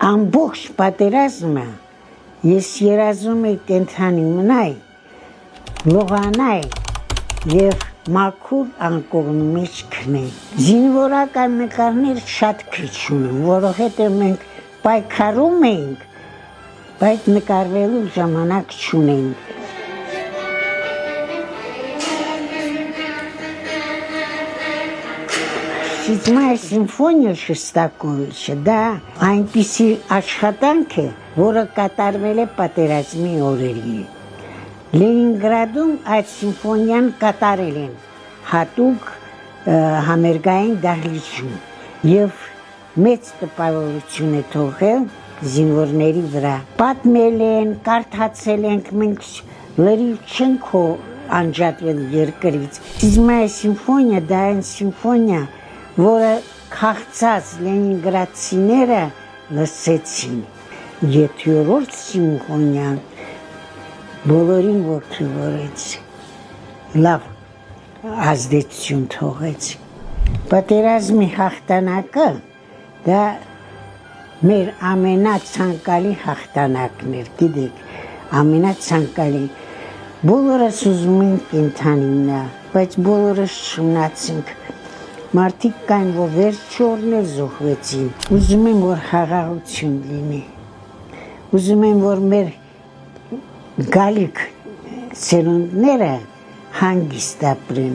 ամբողջ պատերազմը ես երազում էի կենդանի մնայի, լողանայի և մաքուր անկողնի մեջ քնեի։ Զինվորական նկարներ շատ քիչ ունեմ, որովհետև մենք պայքարում էինք, բայց նկարվելու ժամանակ չունեինք։ Седьмая симфония Շոստակովիչը դա այնպիսի աշխատանք է, որը կատարվել է պատերազմի օրերին։ Լենինգրադում այդ սիմֆոնիան կատարել են հատուկ համերգային դահլիճում և մեծ տպավորություն է թողել զինվորների վրա։ Պատմել են, կարդացել ենք, մենք լրիվ չենք անջատվել երկրից։ Седьмая սիմֆոնիա դա այն սիմֆոնիա, որը քաղցած լենինգրադցիները լսեցին։ Յոթերորդ սիմֆոնիան բոլորին ոգևորեց, լավ ազդեցություն թողեց։ Պատերազմի հաղթանակը դա մեր ամենացանկալի հաղթանակն էր, գիտեք, ամենացանկալի։ Բոլորս ուզում ենք կենդանի մնա, բայց բոլորս չմնացինք։ Մարդիկ կային, որ վերջորներ զոհվեցին։ Ուզում եմ, որ խաղաղություն լինի։ Ուզում եմ, որ մեր գալիք սերունդները հանգիստ ապրեն։